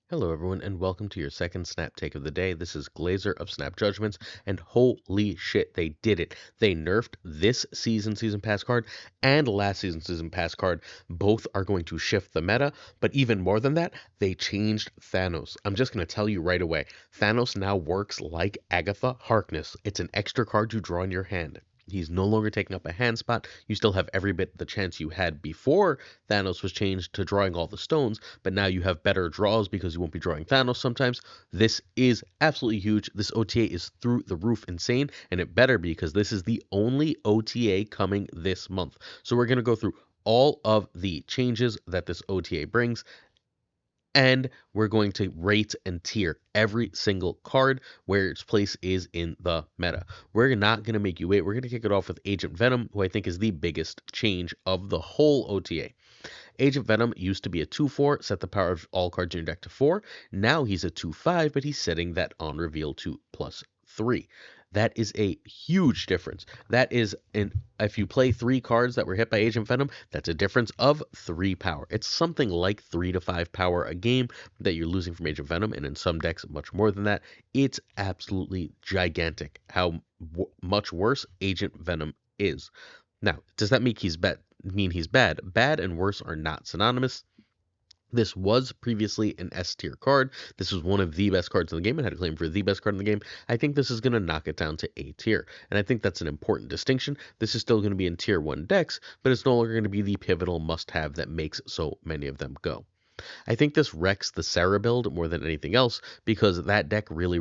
Hello, everyone, and welcome to your second Snap Take of the day. This is Glazer of Snap Judgments, and holy shit, they did it. They nerfed this season pass card and last season pass card. Both are going to shift the meta, but even more than that, they changed Thanos. I'm just going to tell you right away. Thanos now works like Agatha Harkness. It's an extra card you draw in your hand. He's no longer taking up a hand spot. You still have every bit the chance you had before Thanos was changed to drawing all the stones, but now you have better draws because you won't be drawing Thanos sometimes. This is absolutely huge. This OTA is through the roof insane, and it better be because this is the only OTA coming this month. So we're going to go through all of the changes that this OTA brings, and we're going to rate and tier every single card where its place is in the meta. We're not going to make you wait. We're going to kick it off with Agent Venom, who I think is the biggest change of the whole OTA. Agent Venom used to be a 2/4, set the power of all cards in your deck to 4. Now he's a 2/5, but he's setting that on reveal to +3. That is a huge difference. That is, if you play 3 cards that were hit by Agent Venom, that's a difference of 3 power. It's something like 3 to 5 power a game that you're losing from Agent Venom, and in some decks, much more than that. It's absolutely gigantic how much worse Agent Venom is. Now, does that mean he's bad? Bad and worse are not synonymous. This was previously an S tier card. This was one of the best cards in the game. It had a claim for the best card in the game. I think this is going to knock it down to A tier. And I think that's an important distinction. This is still going to be in tier 1 decks, but it's no longer going to be the pivotal must have that makes so many of them go. I think this wrecks the Sarah build more than anything else because that deck really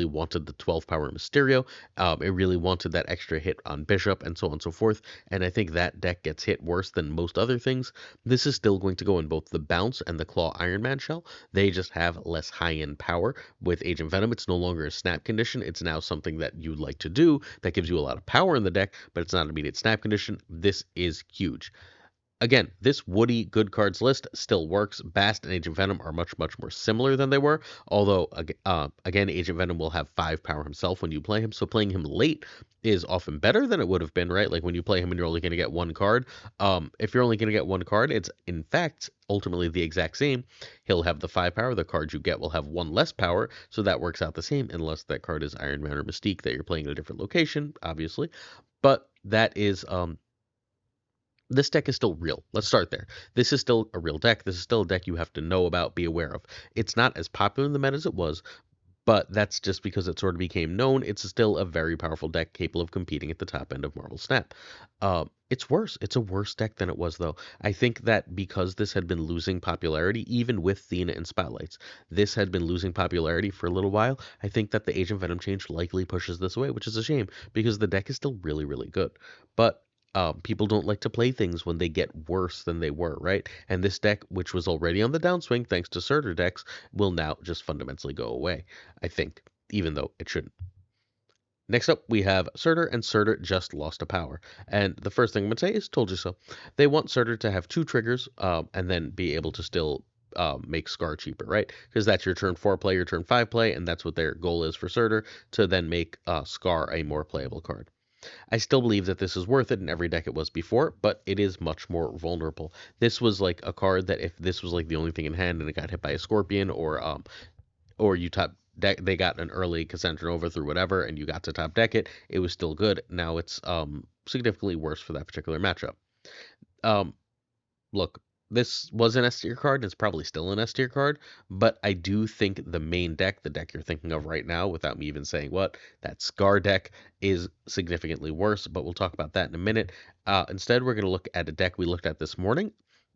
wanted the 12 power Mysterio. It really wanted that extra hit on Bishop and so on and so forth. And I think that deck gets hit worse than most other things. This is still going to go in both the Bounce and the Claw Iron Man shell. They just have less high end power. With Agent Venom, it's no longer a snap condition. It's now something that you'd like to do that gives you a lot of power in the deck, but it's not an immediate snap condition. This is huge. Again, this Woody good cards list still works. Bast and Agent Venom are much more similar than they were. Although, again, Agent Venom will have 5 power himself when you play him. So playing him late is often better than it would have been, right? Like when you play him and you're only going to get 1 card. If you're only going to get 1 card, it's in fact ultimately the exact same. He'll have the 5 power. The card you get will have 1 less power. So that works out the same unless that card is Iron Man or Mystique that you're playing in a different location, obviously. But that is this deck is still real. Let's start there. This is still a real deck. This is still a deck you have to know about, be aware of. It's not as popular in the meta as it was, but that's just because it sort of became known. It's still a very powerful deck capable of competing at the top end of Marvel Snap. It's worse. It's a worse deck than it was, though. I think that because this had been losing popularity, even with Thena and Spotlights, this had been losing popularity for a little while. I think that the Agent Venom change likely pushes this away, which is a shame because the deck is still really good. But people don't like to play things when they get worse than they were, right? And this deck, which was already on the downswing thanks to Surtur decks, will now just fundamentally go away, I think, even though it shouldn't. Next up, we have Surtur, and Surtur just lost a power. And the first thing I'm going to say is, told you so. They want Surtur to have 2 triggers and then be able to still make Skaar cheaper, right? Because that's your turn 4 play, your turn 5 play, and that's what their goal is for Surtur, to then make Skaar a more playable card. I still believe that this is worth it in every deck it was before, but it is much more vulnerable. This was like a card that if this was like the only thing in hand and it got hit by a Scorpion or you top deck, they got an early Cassandra Nova through whatever and you got to top deck it, it was still good. Now it's significantly worse for that particular matchup. Um Look, this was an S tier card, and it's probably still an S tier card, but I do think the main deck, the deck you're thinking of right now, without me even saying what, that Skaar deck is significantly worse, but we'll talk about that in a minute. Instead, we're going to look at a deck we looked at this morning.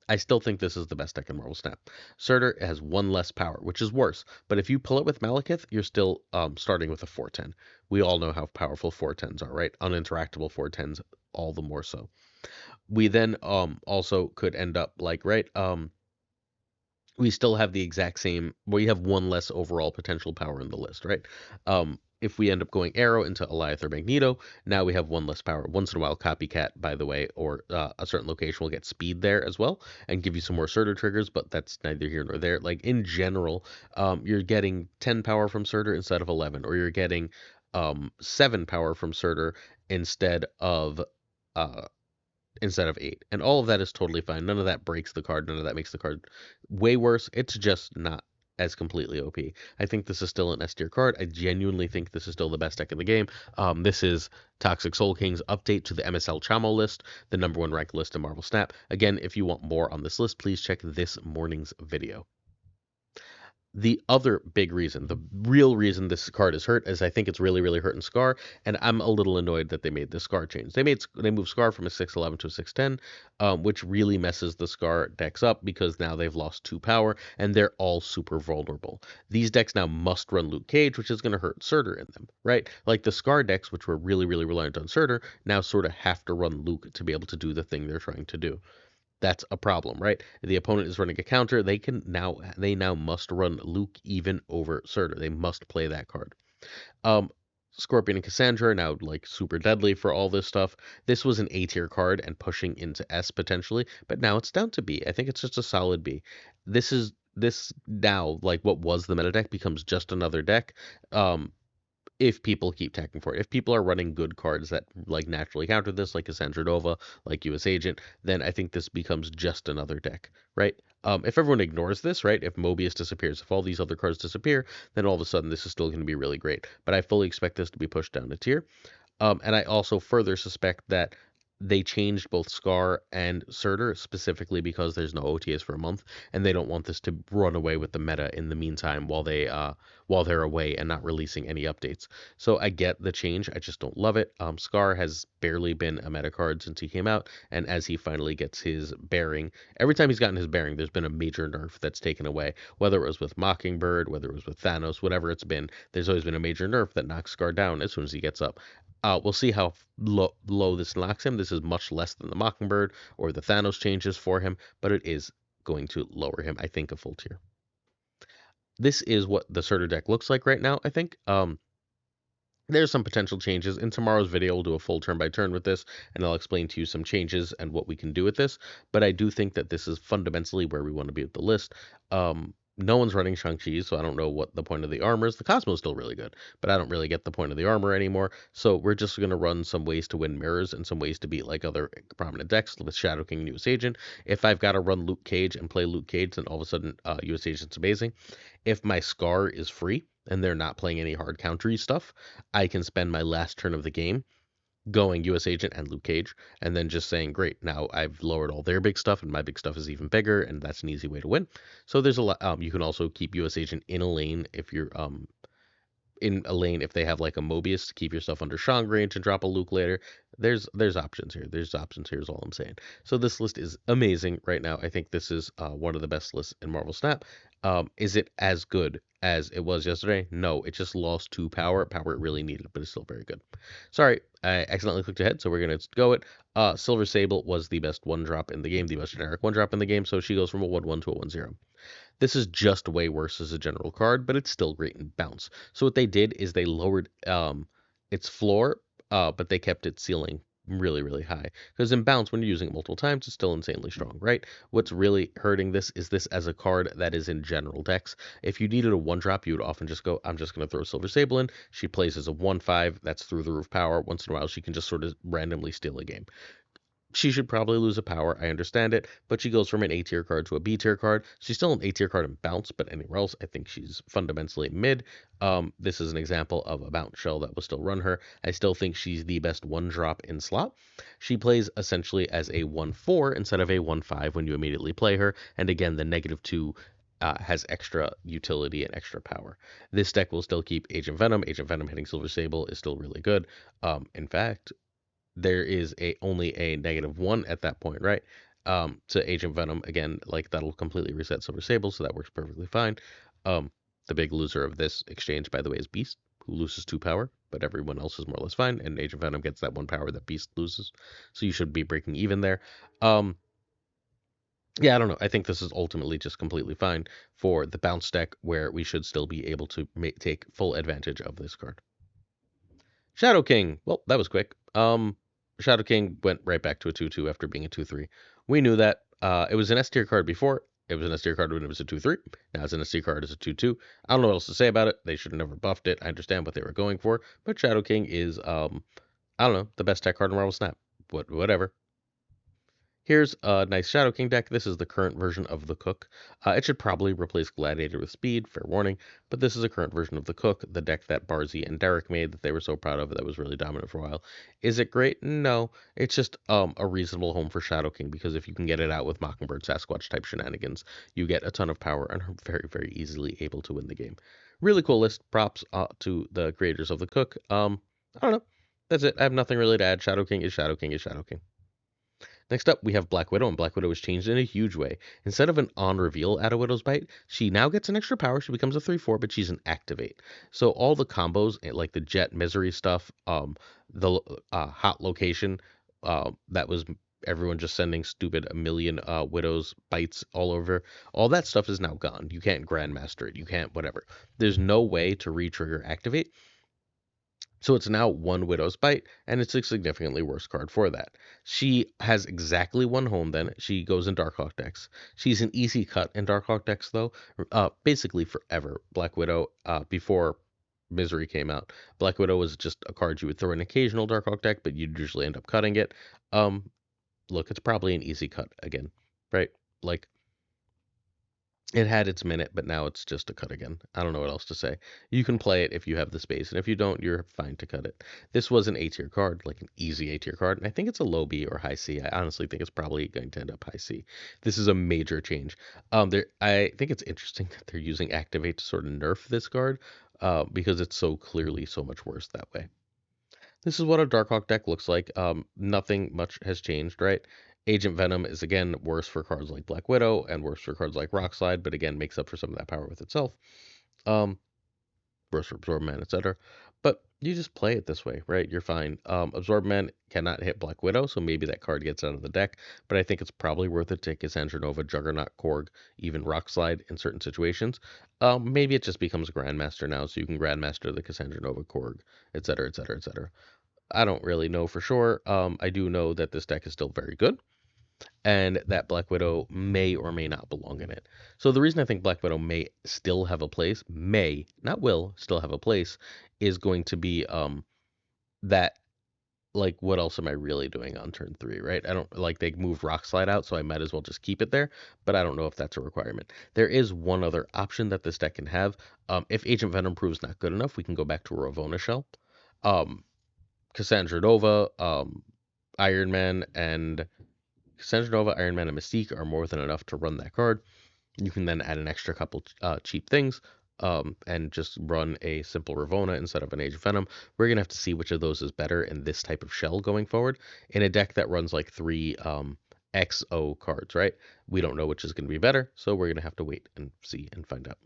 I still think this is the best deck in Marvel Snap. Surtur has 1 less power, which is worse, but if you pull it with Malekith, you're still starting with a 410. We all know how powerful 410s are, right? Uninteractable 410s, all the more so. We then also could end up like, right, we still have the exact same, we have 1 less overall potential power in the list, right? If we end up going Arrow into Eliath or Magneto, now we have 1 less power. Once in a while, Copycat, by the way, or a certain location will get speed there as well and give you some more Surtur triggers, but that's neither here nor there. Like, in general, you're getting 10 power from Surtur instead of 11, or you're getting 7 power from Surtur instead of uh, 8. And all of that is totally fine. None of that breaks the card. None of that makes the card way worse. It's just not as completely OP. I think this is still an S tier card. I genuinely think this is still the best deck in the game. This is Toxic Soul King's update to the MSL Chamo list, the #1 ranked list in Marvel Snap. Again, if you want more on this list, please check this morning's video. The other big reason, the real reason this card is hurt, is I think it's really, really hurting Skaar, and I'm a little annoyed that they made this Skaar change. They moved Skaar from a 6'11 to a 6'10, which really messes the Skaar decks up because now they've lost 2 power and they're all super vulnerable. These decks now must run Luke Cage, which is going to hurt Surtur in them, right? Like the Skaar decks, which were really, really reliant on Surtur, now sort of have to run Luke to be able to do the thing they're trying to do. That's a problem, right? The opponent is running a counter. They now must run Luke even over Surtur. They must play that card. Um, Scorpion and Cassandra are now like super deadly for all this stuff. This was an A tier card and pushing into S potentially, but now it's down to B. I think it's just a solid B. This now, like what was the meta deck, becomes just another deck. If people keep tacking for it. If people are running good cards that like naturally counter this, like Cassandra Nova, like US Agent, then I think this becomes just another deck, right? If everyone ignores this, right? If Mobius disappears, if all these other cards disappear, then all of a sudden this is still going to be really great. But I fully expect this to be pushed down a tier. And I also further suspect that they changed both Skaar and Surtur specifically because there's no OTAs for a month, and they don't want this to run away with the meta in the meantime while they're away and not releasing any updates. So I get the change, I just don't love it. Skaar has barely been a meta card since he came out, and as he finally gets his bearing, every time he's gotten his bearing, there's been a major nerf that's taken away. Whether it was with Mockingbird, whether it was with Thanos, whatever it's been, there's always been a major nerf that knocks Skaar down as soon as he gets up. We'll see how low this knocks him. This is much less than the Mockingbird or the Thanos changes for him, but it is going to lower him, I think, a full tier. This is what the Surtur deck looks like right now, I think. There's some potential changes. In tomorrow's video, we'll do a full turn by turn with this, and I'll explain to you some changes and what we can do with this. But I do think that this is fundamentally where we want to be with the list. No one's running Shang-Chi, so I don't know what the point of the armor is. The Cosmo's still really good, but I don't really get the point of the armor anymore. So we're just going to run some ways to win mirrors and some ways to beat like other prominent decks with Shadow King and US Agent. If I've got to run Luke Cage and play Luke Cage, then all of a sudden US Agent's amazing. If my Skaar is free and they're not playing any hard countery stuff, I can spend my last turn of the game going US Agent and Luke Cage, and then just saying, great, now I've lowered all their big stuff, and my big stuff is even bigger, and that's an easy way to win. So there's a lot. You can also keep US Agent in a lane if you're in a lane if they have like a Mobius to keep yourself under Shang range and drop a Luke later. There's options here. There's options here is all I'm saying. So this list is amazing right now. I think this is one of the best lists in Marvel Snap. Is it as good as it was yesterday? No, it just lost 2 power it really needed, but it's still very good. Sorry, I accidentally clicked ahead, so we're gonna go it. Silver Sable was the best 1-drop in the game, the best generic 1-drop in the game, so she goes from a 1/1 to a 1/0. This is just way worse as a general card, but it's still great in bounce. So what they did is they lowered its floor, but they kept its ceiling really, really high. Because in bounce, when you're using it multiple times, it's still insanely strong, right? What's really hurting this is this as a card that is in general decks. If you needed a 1-drop, you would often just go, I'm just going to throw Silver Sable in. She plays as a 1/5. That's through the roof power. Once in a while, she can just sort of randomly steal a game. She should probably lose a power, I understand it, but she goes from an A tier card to a B tier card. She's still an A tier card in bounce, but anywhere else, I think she's fundamentally mid. This is an example of a bounce shell that will still run her. I still think she's the best 1-drop in slot. She plays essentially as a 1/4 instead of a 1/5 when you immediately play her, and again, the -2 has extra utility and extra power. This deck will still keep Agent Venom. Agent Venom hitting Silver Sable is still really good. In fact, there is only a -1 at that point, right? To Agent Venom, again, like that'll completely reset Silver Sable, so that works perfectly fine. The big loser of this exchange, by the way, is Beast, who loses 2 power, but everyone else is more or less fine, and Agent Venom gets that 1 power that Beast loses, so you should be breaking even there. Yeah, I don't know. I think this is ultimately just completely fine for the bounce deck, where we should still be able to take full advantage of this card. Shadow King. Well, that was quick. Shadow King went right back to a 2/2 after being a 2/3. We knew that. It was an S tier card before. It was an S tier card when it was a 2/3. Now it's an S tier card as a 2/2. I don't know what else to say about it. They should have never buffed it. I understand what they were going for, but Shadow King is I don't know, the best tech card in Marvel Snap. Whatever. Here's a nice Shadow King deck. This is the current version of the Cook. It should probably replace Gladiator with Speed, fair warning, but this is a current version of the Cook, the deck that Barzy and Derek made that they were so proud of that was really dominant for a while. Is it great? No. It's just a reasonable home for Shadow King because if you can get it out with Mockingbird Sasquatch type shenanigans, you get a ton of power and are very, very easily able to win the game. Really cool list. Props to the creators of the Cook. I don't know. That's it. I have nothing really to add. Shadow King is Shadow King is Shadow King. Next up, we have Black Widow, and Black Widow is changed in a huge way. Instead of an on reveal at a Widow's Bite, she now gets an extra power. She becomes a 3/4, but she's an activate. So all the combos, like the Jet Misery stuff, the hot location, that was everyone just sending stupid a million Widow's Bites all over. All that stuff is now gone. You can't Grandmaster it. You can't whatever. There's no way to re-trigger activate. So it's now one Widow's Bite, and it's a significantly worse card for that. She has exactly one home then. She goes in Darkhawk decks. She's an easy cut in Darkhawk decks, though. Basically forever. Black Widow, before Misery came out, Black Widow was just a card you would throw in an occasional Darkhawk deck, but you'd usually end up cutting it. Look, it's probably an easy cut again, right? Like, it had its minute, but now it's just a cut again. I don't know what else to say. You can play it if you have the space, and if you don't, you're fine to cut it. This was an A tier card, like an easy A tier card, and I think it's a low B or high C. I honestly think it's probably going to end up high C. This is a major change. I think it's interesting that they're using Activate to sort of nerf this card, because it's so clearly so much worse that way. This is what a Darkhawk deck looks like. Nothing much has changed, right? Agent Venom is again worse for cards like Black Widow and worse for cards like Rockslide, but again makes up for some of that power with itself. Worse for Absorb Man, etc. But you just play it this way, right? You're fine. Absorb Man cannot hit Black Widow, so maybe that card gets out of the deck. But I think it's probably worth it to Cassandra Nova, Juggernaut, Korg, even Rockslide in certain situations. Maybe it just becomes Grandmaster now, so you can Grandmaster the Cassandra Nova, Korg, etc., etc., etc. I don't really know for sure. I do know that this deck is still very good, and that Black Widow may or may not belong in it. So the reason I think Black Widow may still have a place, may, not will, still have a place, is going to be that, like, what else am I really doing on turn 3, right? I don't, like, they moved Rockslide out, so I might as well just keep it there, but I don't know if that's a requirement. There is one other option that this deck can have. If Agent Venom proves not good enough, we can go back to a Ravonna shell. Cassandra Nova, Iron Man, and Cassandra Nova, Iron Man, and Mystique are more than enough to run that card. You can then add an extra couple cheap things, and just run a simple Ravonna instead of an Age of Venom. We're going to have to see which of those is better in this type of shell going forward. In a deck that runs like 3 XO cards, right? We don't know which is going to be better, so we're going to have to wait and see and find out.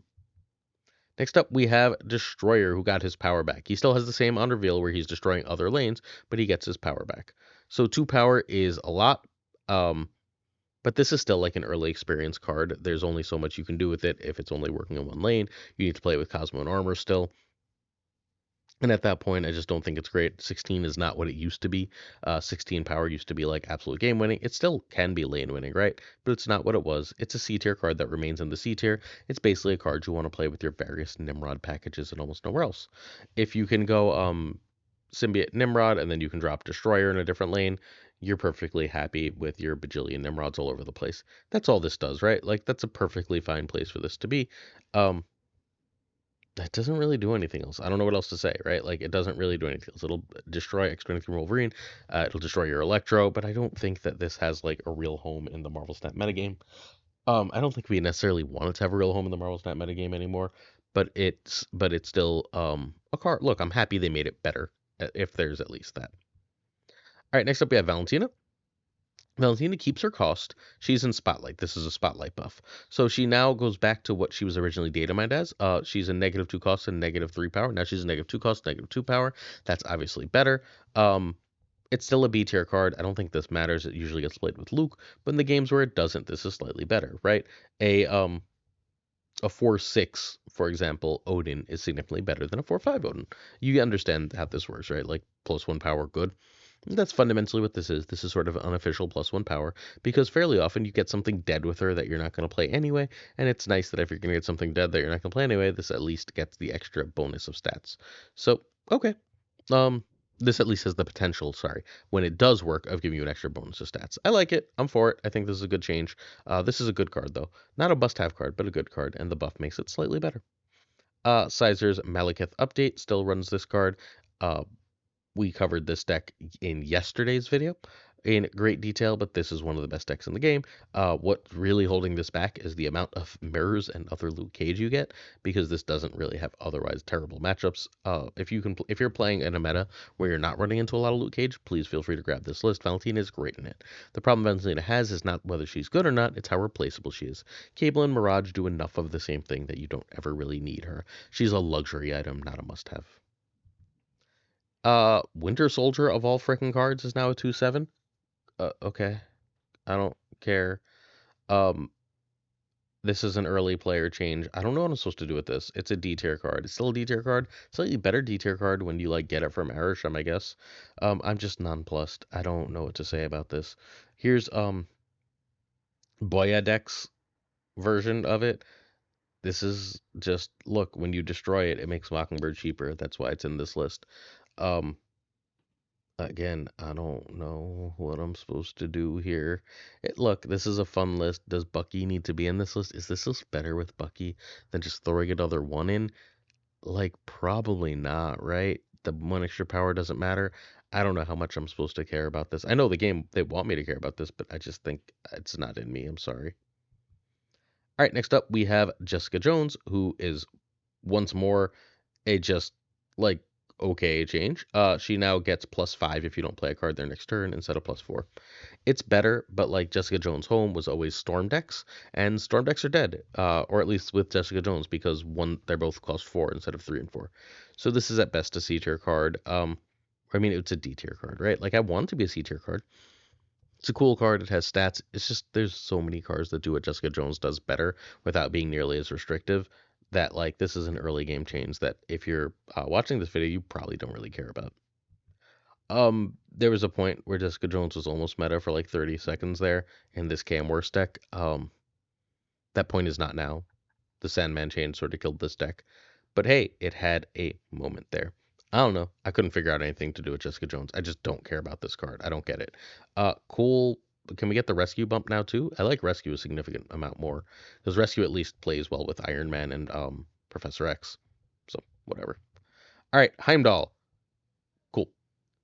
Next up, we have Destroyer, who got his power back. He still has the same on reveal where he's destroying other lanes, but he gets his power back. So 2 power is a lot, but this is still like an early experience card. There's only so much you can do with it if it's only working in one lane. You need to play it with Cosmo and Armor still. And at that point, I just don't think it's great. 16 is not what it used to be. 16 power used to be like absolute game winning. It still can be lane winning, right? But it's not what it was. It's a C tier card that remains in the C tier. It's basically a card you want to play with your various Nimrod packages and almost nowhere else. If you can go Symbiote Nimrod and then you can drop Destroyer in a different lane, you're perfectly happy with your bajillion Nimrods all over the place. That's all this does, right? Like, that's a perfectly fine place for this to be. That doesn't really do anything else. I don't know what else to say, right? Like, it doesn't really do anything else. It'll destroy X-23 Wolverine. It'll destroy your Electro, but I don't think that this has, like, a real home in the Marvel Snap metagame. I don't think we necessarily want it to have a real home in the Marvel Snap metagame anymore, but it's still a card. Look, I'm happy they made it better, if there's at least that. All right, next up we have Valentina. Valentina keeps her cost. She's in Spotlight. This is a Spotlight buff. So she now goes back to what she was originally data mined as. She's a -2 cost and -3 power. Now she's a -2 cost, -2 power. That's obviously better. It's still a B tier card. I don't think this matters. It usually gets played with Luke, but in the games where it doesn't, this is slightly better, right? A 4/6, for example, Odin is significantly better than a 4/5 Odin. You understand how this works, right? Like, +1 power, good. That's fundamentally what this is. This is sort of unofficial +1 power, because fairly often you get something dead with her that you're not going to play anyway, and it's nice that if you're going to get something dead that you're not going to play anyway, this at least gets the extra bonus of stats. So, okay. This at least has the potential, sorry, when it does work, of giving you an extra bonus to stats. I like it. I'm for it. I think this is a good change. This is a good card, though. Not a must-have card, but a good card, and the buff makes it slightly better. Sizer's Malekith update still runs this card. We covered this deck in yesterday's video in great detail, but this is one of the best decks in the game. What's really holding this back is the amount of mirrors and other Luke Cage you get, because this doesn't really have otherwise terrible matchups. If you're playing in a meta where you're not running into a lot of Luke Cage, please feel free to grab this list. Valentina is great in it. The problem Valentina has is not whether she's good or not, it's how replaceable she is. Cable and Mirage do enough of the same thing that you don't ever really need her. She's a luxury item, not a must-have. Winter Soldier of all freaking cards is now a 2/7. Okay. I don't care. Um, this is an early player change. I don't know what I'm supposed to do with this. It's a D tier card. It's still a D tier card. Slightly better D tier card when you like get it from Arishem, I guess. I'm just nonplussed. I don't know what to say about this. Here's Boyadek's version of it. This is just, look, when you destroy it, it makes Mockingbird cheaper. That's why it's in this list. Um, Again, I don't know what I'm supposed to do here. Look, this is a fun list. Does Bucky need to be in this list? Is this list better with Bucky than just throwing another one in? Like, probably not, right? The one extra power doesn't matter. I don't know how much I'm supposed to care about this. I know the game, they want me to care about this, but I just think it's not in me. I'm sorry. All right, next up, we have Jessica Jones, who is once more a just like okay change. She now gets +5 if you don't play a card their next turn instead of +4. It's better, but like Jessica Jones' home was always Storm decks, and Storm decks are dead, or at least with Jessica Jones, because they're both cost 4 instead of 3 and 4. So this is at best a C tier card. I mean, it's a D tier card, right? Like, I want it to be a C tier card. It's a cool card. It has stats. It's just there's so many cards that do what Jessica Jones does better without being nearly as restrictive, that like this is an early game change that if you're watching this video, you probably don't really care about. There was a point where Jessica Jones was almost meta for like 30 seconds there in this Cam Worst deck. That point is not now. The Sandman chain sort of killed this deck. But hey, it had a moment there. I don't know. I couldn't figure out anything to do with Jessica Jones. I just don't care about this card. I don't get it. Cool. Can we get the rescue bump now too? I like rescue a significant amount more, because rescue at least plays well with Iron Man and Professor X. So whatever. All right, Heimdall. Cool.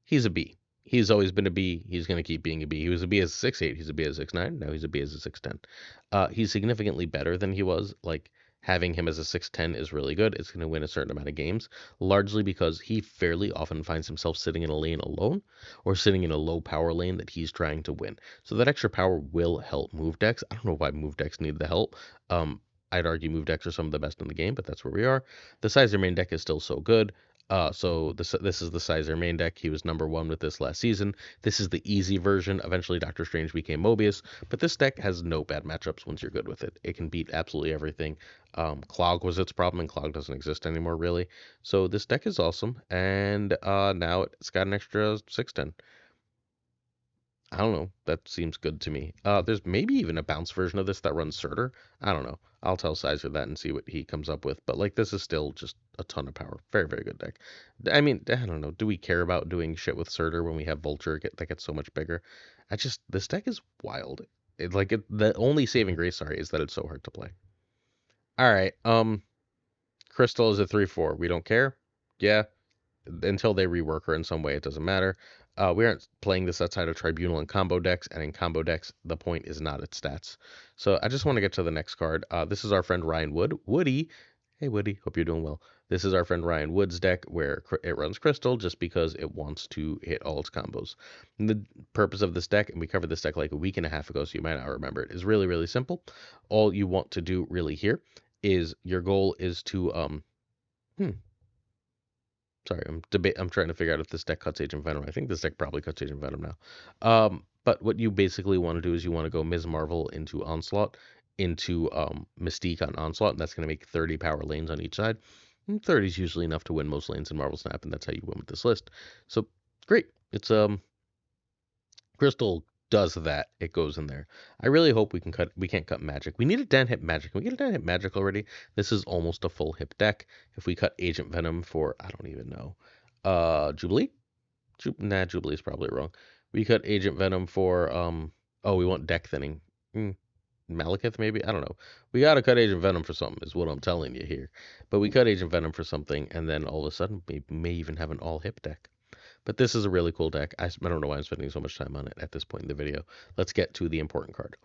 He's a B. He's always been a B. He's going to keep being a B. He was a B as a 6'8". He's a B as a 6'9". Now he's a B as a 6'10". He's significantly better than he was. Like, having him as a 6'10" is really good. It's going to win a certain amount of games, largely because he fairly often finds himself sitting in a lane alone or sitting in a low power lane that he's trying to win. So that extra power will help move decks. I don't know why move decks need the help. I'd argue move decks are some of the best in the game, but that's where we are. The Sizer main deck is still so good. So this is the Sizer main deck. He was #1 with this last season. This is the easy version. Eventually, Doctor Strange became Mobius, but this deck has no bad matchups once you're good with it. It can beat absolutely everything. Clog was its problem, and Clog doesn't exist anymore, really. So this deck is awesome, and now it's got an extra 6/10. I don't know. That seems good to me. There's maybe even a bounce version of this that runs Surtur. I don't know. I'll tell Sizer that and see what he comes up with. But like, this is still just a ton of power. Very, very good deck. I mean, I don't know. Do we care about doing shit with Surtur when we have Vulture that gets so much bigger? This deck is wild. The only saving grace, sorry, is that it's so hard to play. All right. Crystal is a 3/4. We don't care. Yeah, until they rework her in some way, it doesn't matter. We aren't playing this outside of Tribunal and combo decks, and in combo decks, the point is not its stats. So I just want to get to the next card. This is our friend Ryan Wood. Woody. Hey, Woody. Hope you're doing well. This is our friend Ryan Wood's deck, where it runs Crystal just because it wants to hit all its combos. And the purpose of this deck, and we covered this deck like a week and a half ago, so you might not remember it, is really, really simple. All you want to do really here is your goal is to Sorry, I'm trying to figure out if this deck cuts Agent Venom. I think this deck probably cuts Agent Venom now. But what you basically want to do is you want to go Ms. Marvel into Onslaught, into Mystique on Onslaught, and that's going to make 30 power lanes on each side. And 30 is usually enough to win most lanes in Marvel Snap, and that's how you win with this list. So great. It's Crystal does that. It goes in there. I really hope we can't cut Magic. We need a Den hit Magic. Can we get a Den hit Magic already? This is almost a full hip deck. If we cut Agent Venom for, I don't even know, Jubilee? Jubilee's probably wrong. We cut Agent Venom for oh, we want deck thinning. Malekith maybe? I don't know. We gotta cut Agent Venom for something is what I'm telling you here. But we cut Agent Venom for something, and then all of a sudden we may even have an all hip deck. But this is a really cool deck. I don't know why I'm spending so much time on it at this point in the video. Let's get to the important card.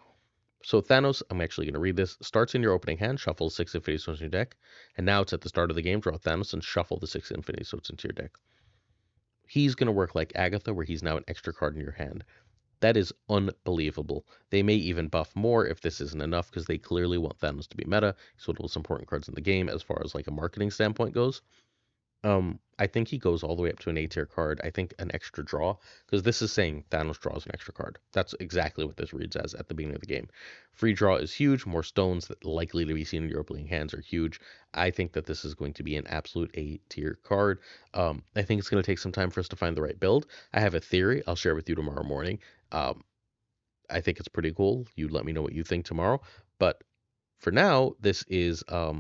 So Thanos, I'm actually going to read this, starts in your opening hand, shuffle 6 Infinity Stones in your deck, and now it's at the start of the game, draw Thanos and shuffle the 6 Infinity Stones into your deck. He's going to work like Agatha, where he's now an extra card in your hand. That is unbelievable. They may even buff more if this isn't enough, because they clearly want Thanos to be meta. He's one of the most important cards in the game as far as like a marketing standpoint goes. I think he goes all the way up to an A tier card. I think an extra draw, because this is saying Thanos draws an extra card. That's exactly what this reads as at the beginning of the game. Free draw is huge. More stones that likely to be seen in your opening hands are huge. I think that this is going to be an absolute A tier card. I think it's going to take some time for us to find the right build. I have a theory. I'll share with you tomorrow morning. I think it's pretty cool. You let me know what you think tomorrow. But for now, this is a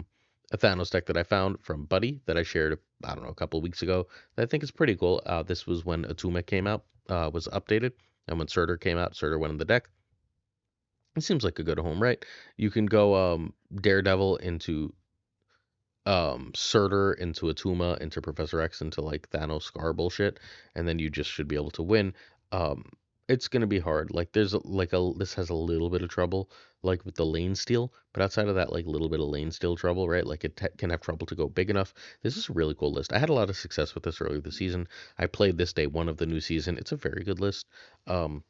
Thanos deck that I found from Buddy that I shared, I don't know, a couple of weeks ago. That I think is pretty cool. This was when Atuma came out, was updated, and when Surtur came out, Surtur went in the deck. It seems like a good home, right? You can go Daredevil into Surtur into Atuma into Professor X into like Thanos Scar bullshit, and then you just should be able to win. Um, it's gonna be hard. Like there's this has a little bit of trouble like with the lane steal, but outside of that like little bit of lane steal trouble, right? Like it can have trouble to go big enough. This is a really cool list. I had a lot of success with this earlier this season. I played this day one of the new season. It's a very good list. Um,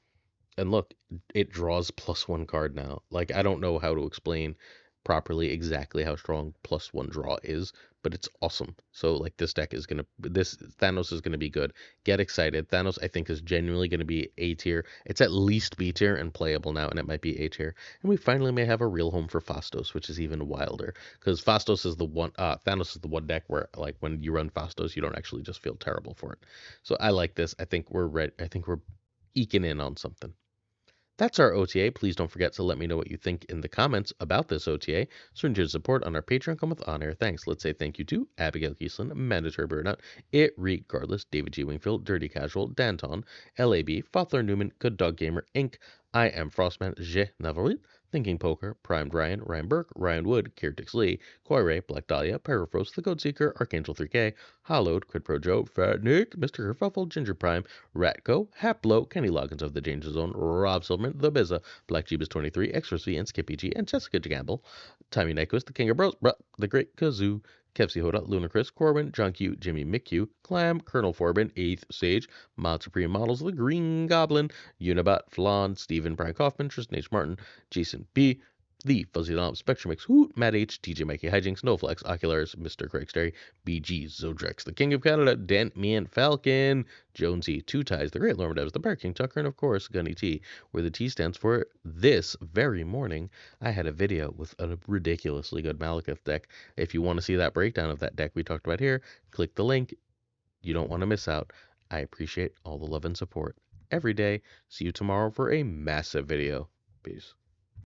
and look, it draws +1 card now. Like I don't know how to explain properly exactly how strong +1 draw is, but it's awesome. So like this Thanos is gonna be good. Get excited. Thanos I think is genuinely gonna be A tier. It's at least B tier and playable now, and it might be A tier. And we finally may have a real home for Phastos, which is even wilder. Because Phastos is the one Thanos is the one deck where like when you run Phastos, you don't actually just feel terrible for it. So I like this. I think we're ready. I think we're eking in on something. That's our OTA. Please don't forget to let me know what you think in the comments about this OTA. Certain tier support on our Patreon come with on-air thanks. Let's say thank you to Abigail Kiesland, Mandatory Burnout, It Regardless, David G. Wingfield, Dirty Casual, Danton, LAB, FaThorNewman, Good Dog Gamer, Inc., I am Frostman, Je Navarit, Thinking Poker, Primed Ryan, Ryan Burke, Ryan Wood, Kiertix Lee, Koi Ray, Black Dahlia, Parafrost, The Code Seeker, Archangel 3K, Hollowed, Quid Pro Joe, Fat Nick, Mr. Kerfuffle, Ginger Prime, Ratco, Haplo, Kenny Loggins of the Danger Zone, Rob Silverman, The Bizza, Black Jeebus 23, Extras V, and Skippy G, and Jessica Gamble, Tommy Nyquist, The King of Bros, The Great Kazoo, Kevsey Hoda, Lunacris, Corwin, John Q, Jimmy McHugh, Clam, Colonel Forbin, 8th Sage, Mod Supreme Models, The Green Goblin, Unibot, Flan, Stephen, Brian Kaufman, Tristan H. Martin, Jason B., The Fuzzy Lamp, Spectrum X, Hoot, Matt H., TJ Mikey Hijinks, Snowflex, Oculars, Mr. Craig Sterry, BG, Zodrex, The King of Canada, Dent, Man, Falcon, Jonesy, Two Ties, The Great Lord Devs, The Bear King, Tuccrr, and of course, Gunny T, where the T stands for this very morning. I had a video with a ridiculously good Malekith deck. If you want to see that breakdown of that deck we talked about here, click the link. You don't want to miss out. I appreciate all the love and support every day. See you tomorrow for a massive video. Peace.